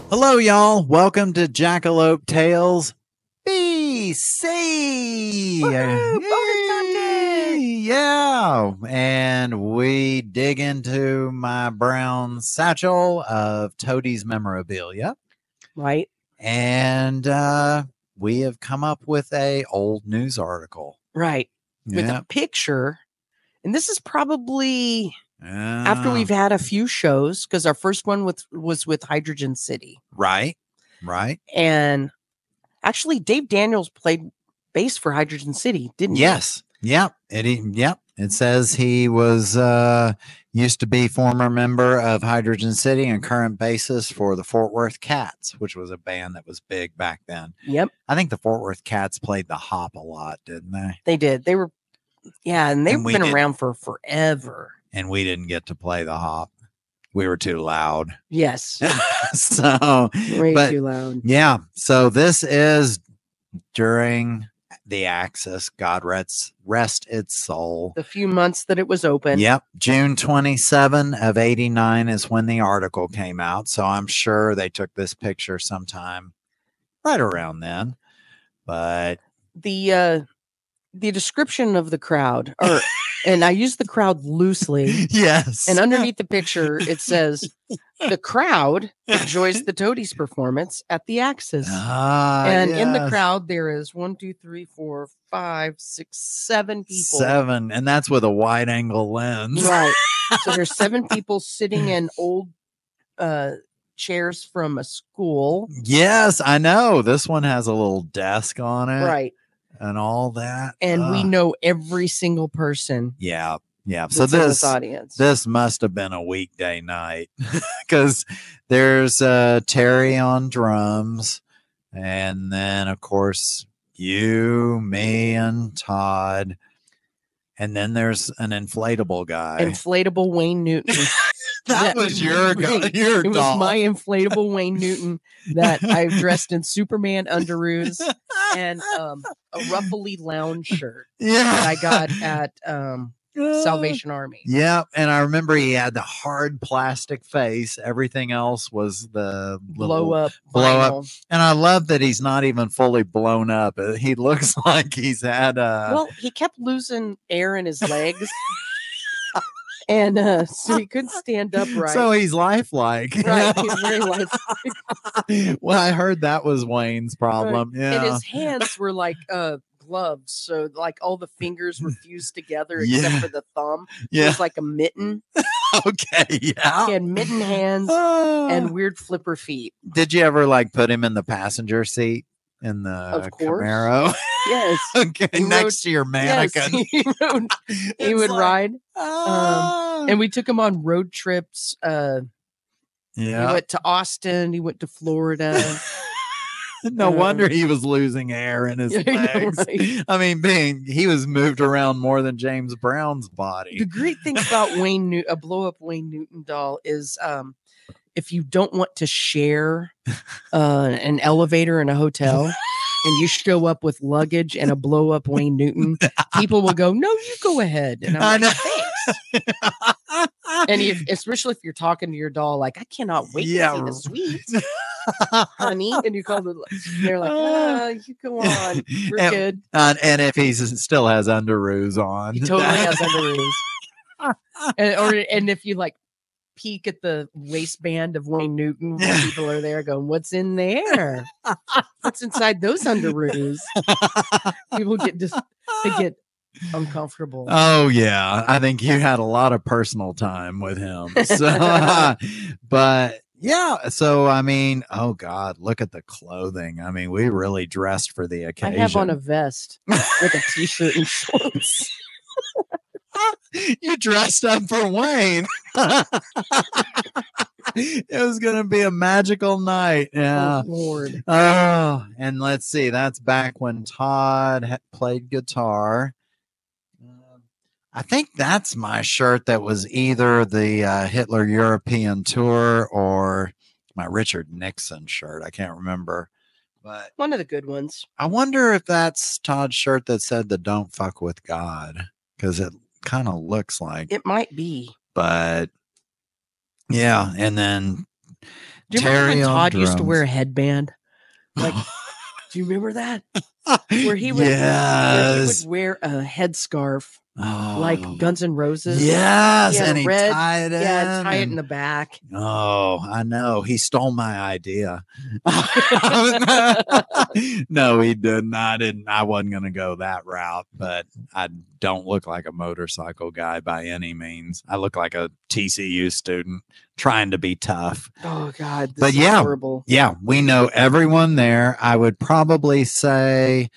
Hello, y'all. Welcome to Jackalope Tales BC. Woohoo! Bonus content! Yeah. And we dig into my brown satchel of Toadies memorabilia. Right. And we have come up with a old news article. Right. With a picture. And this is probably after we've had a few shows, because our first one was with Hydrogen City. Right. Right. And actually, Dave Daniels played bass for Hydrogen City, didn't he? Yes. Yep. It says he was used to be former member of Hydrogen City and current bassist for the Fort Worth Cats, which was a band that was big back then. Yep. I think the Fort Worth Cats played the hop a lot, didn't they? They did. They were, and they've been around for forever. And we didn't get to play the hop. We were too loud. Yes. So way too loud. Yeah. So this is during the Axis. God rest its soul. The few months that it was open. Yep. June 27 of 89 is when the article came out. So I'm sure they took this picture sometime right around then. But the description of the crowd, and I use the crowd loosely. Yes. And underneath the picture, it says, the crowd enjoys the Toadies performance at the Axis. And in the crowd, there is 1, 2, 3, 4, 5, 6, 7 people. 7. And that's with a wide angle lens. Right. So there's 7 people sitting in old chairs from a school. Yes, I know. This one has a little desk on it. Right. And all that. And we know every single person. Yeah. Yeah. So this audience. This must have been a weekday night because there's Terry on drums. And then, of course, you, me, and Todd. And then there's an inflatable guy. Inflatable Wayne Newton. That was your doll. It was my inflatable Wayne Newton that I dressed in Superman underoos and a ruffly lounge shirt that I got at Salvation Army. Yeah, and I remember he had the hard plastic face. Everything else was the blow up. And I love that he's not even fully blown up. He looks like he's had well, he kept losing air in his legs. And so he couldn't stand upright. So he's lifelike. Right, he's very lifelike. Well, I heard that was Wayne's problem. Right. Yeah. And his hands were like gloves. So like all the fingers were fused together except for the thumb. Yeah. It was like a mitten. Okay, yeah. He had mitten hands and weird flipper feet. Did you ever like put him in the passenger seat in the Camaro? Yes. Okay, next to your mannequin. Yes, he would ride. And we took him on road trips. He went to Austin. He went to Florida. No wonder he was losing air in his legs. Right? I mean, he was moved around more than James Brown's body. The great thing about a blow-up Wayne Newton doll is if you don't want to share an elevator in a hotel and you show up with luggage and a blow-up Wayne Newton, people will go, "No, you go ahead." And I'm like, "Thanks." And especially if you're talking to your doll, like, "I cannot wait to see the suite, honey." And you call them, they're like, "You go on, we're good." And if he still has underoos on, he totally has underoos. And if you like peek at the waistband of Wayne Newton, people are there going, "What's in there? What's inside those underoos?" People get uncomfortable. Oh yeah, I think you had a lot of personal time with him. So, but yeah, so I mean, oh God, look at the clothing. I mean, we really dressed for the occasion. I have on a vest with a t-shirt and shorts. You dressed up for Wayne. It was going to be a magical night. Yeah. Oh, Lord. Oh, and let's see. That's back when Todd played guitar. I think that's my shirt that was either the Hitler European Tour or my Richard Nixon shirt. I can't remember. But one of the good ones. I wonder if that's Todd's shirt that said the "Don't fuck with God," because it kind of looks like it might be. But yeah, and then Do you remember Terry when on Todd used to drums. wear a headband? Like, do you remember that? Where he would Yes. wear a headscarf Oh. like Guns N' Roses. Yes, He had and a he red- tied it Yeah, in. tie it and- in the back. Oh, I know. He stole my idea. No, he didn't. I wasn't going to go that route, but I don't look like a motorcycle guy by any means. I look like a TCU student trying to be tough. Oh God, this But is yeah, horrible. Yeah, we know everyone there. I would probably say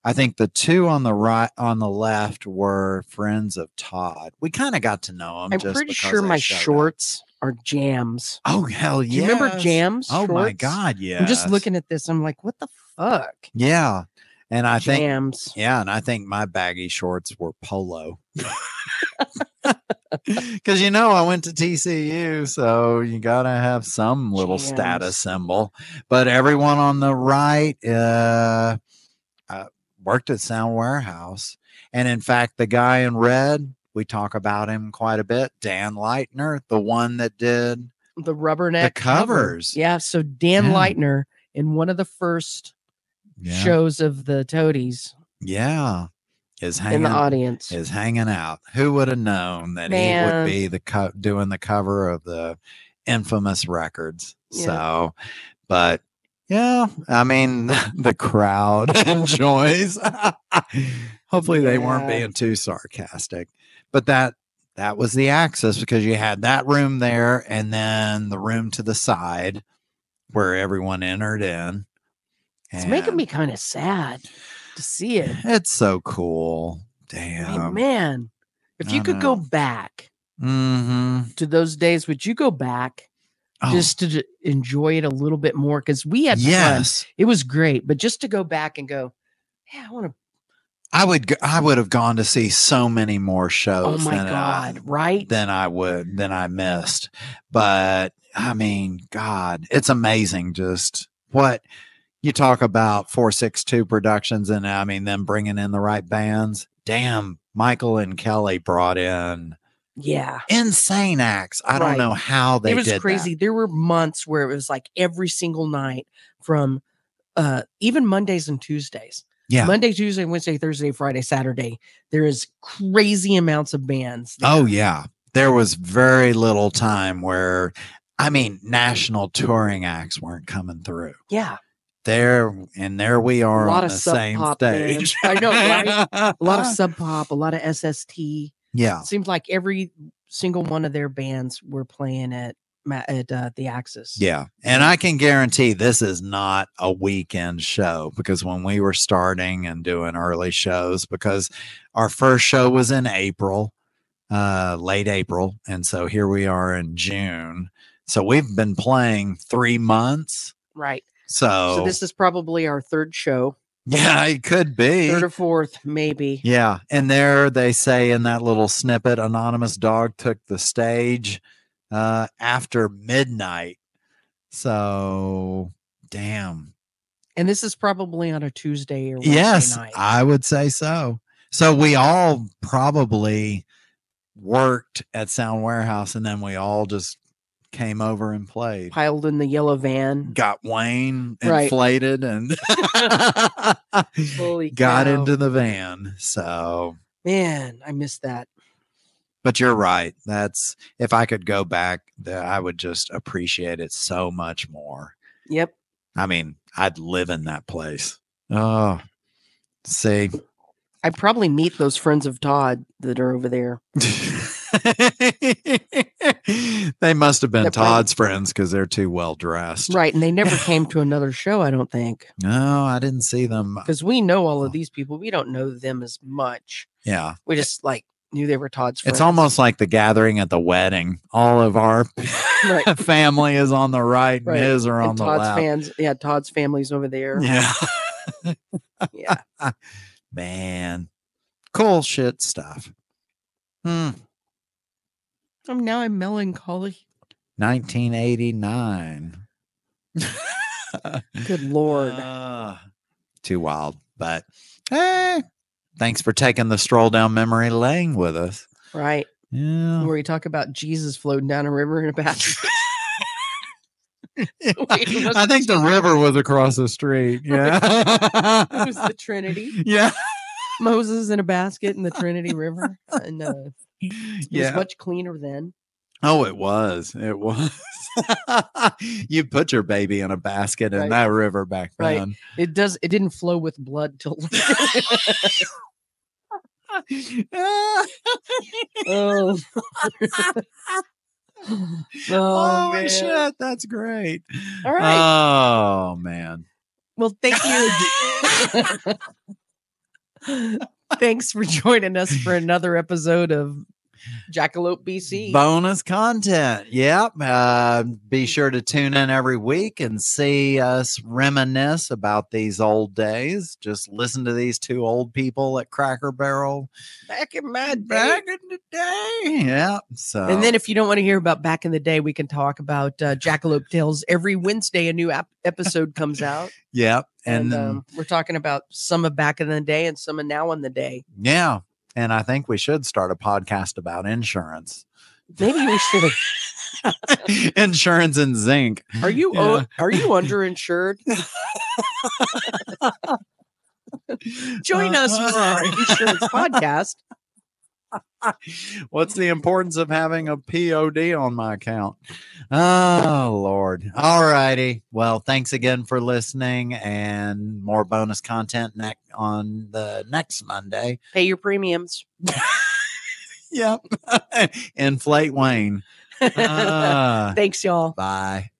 I think the two on the left were friends of Todd. We kind of got to know them. I'm just pretty because sure they my showed up. shorts are Jams. Oh hell yeah! Do you remember Jams? Oh my shorts? god, yeah. I'm just looking at this. I'm like, what the fuck? Yeah, and I think Jams. my baggy shorts were polo. Because I went to TCU, so you gotta have some little Jams. status symbol. But everyone on the right worked at Sound Warehouse, and in fact, the guy in red, we talk about him quite a bit. Dan Leitner, the one that did the rubberneck covers. Cover. Yeah, so Dan Leitner in one of the first shows of the Toadies. Yeah. Is hanging in the audience. Is hanging out. Who would have known that he would be doing the cover of the infamous records? Yeah. So, but yeah, I mean, the crowd enjoys. Hopefully they weren't being too sarcastic, but that was the Axis, because you had that room there and then the room to the side where everyone entered in. It's making me kind of sad to see it. It's so cool. Damn. I mean, man, if you could go back to those days, would you go back just to enjoy it a little bit more? Because we had fun. It was great. But just to go back and go, yeah, I want to. I would have gone to see so many more shows. Oh my God, right? Than I missed. But I mean, God, it's amazing just what you talk about 462 Productions, and I mean them bringing in the right bands. Damn, Michael and Kelly brought in insane acts. I don't know how they did that. It was crazy. There were months where it was like every single night from even Mondays and Tuesdays. Yeah. Monday, Tuesday, Wednesday, Thursday, Friday, Saturday. There is crazy amounts of bands there. Oh yeah. There was very little time where, I mean, national touring acts weren't coming through. Yeah. There we are on the same stage. I know, right? A lot of Sub Pop, a lot of SST. Yeah. It seemed like every single one of their bands were playing at the Axis. Yeah. And I can guarantee this is not a weekend show, because when we were starting and doing early shows, because our first show was in April, late April. And so here we are in June. So we've been playing 3 months. Right. So this is probably our third show. Yeah, it could be. Third or fourth, maybe. Yeah. And there they say in that little snippet, Anonymous Dog took the stage after midnight. So, damn. And this is probably on a Tuesday or Wednesday night. I would say so. So we all probably worked at Sound Warehouse, and then we all just came over and played. Piled in the yellow van. Got Wayne inflated and got into the van. So, man, I missed that. But you're right. If I could go back, I would just appreciate it so much more. Yep. I mean, I'd live in that place. Oh, see. I'd probably meet those friends of Todd that are over there. They must have been Todd's friends, because they're too well dressed. Right. And they never came to another show, I don't think. No, I didn't see them. Because we know all of these people. We don't know them as much. Yeah. We just knew they were Todd's friends. It's almost like the gathering at the wedding. All of our family is on the right, and his are on the left. Todd's family's over there. Yeah. Yeah. Man. Cool shit stuff. Now I'm melancholy. 1989. Good Lord. Too wild. But hey, thanks for taking the stroll down memory lane with us. Right. Yeah. Where you talk about Jesus floating down a river in a bathtub. I think the river was across the street. Yeah. It was the Trinity. Yeah. Moses in a basket in the Trinity River. And it was much cleaner then. Oh, it was. It was. You put your baby in a basket in that river back then. It didn't flow with blood till oh. Oh man. shit, that's great. All right. Oh man. Well, thank you. Thanks for joining us for another episode of Jackalope BC. Bonus content. Yep. Be sure to tune in every week and see us reminisce about these old days. Just listen to these two old people at Cracker Barrel. Back in the day. Yeah. So, and then if you don't want to hear about back in the day, we can talk about Jackalope Tales. Every Wednesday, a new episode comes out. Yep. And we're talking about some of back in the day and some of now in the day. Yeah. And I think we should start a podcast about insurance. Maybe we should. Insurance and zinc. Are you underinsured? Join us for our insurance podcast. What's the importance of having a POD on my account? Oh, Lord. All righty. Well, thanks again for listening, and more bonus content on the next Monday. Pay your premiums. Yep. Inflate Wayne. Thanks, y'all. Bye.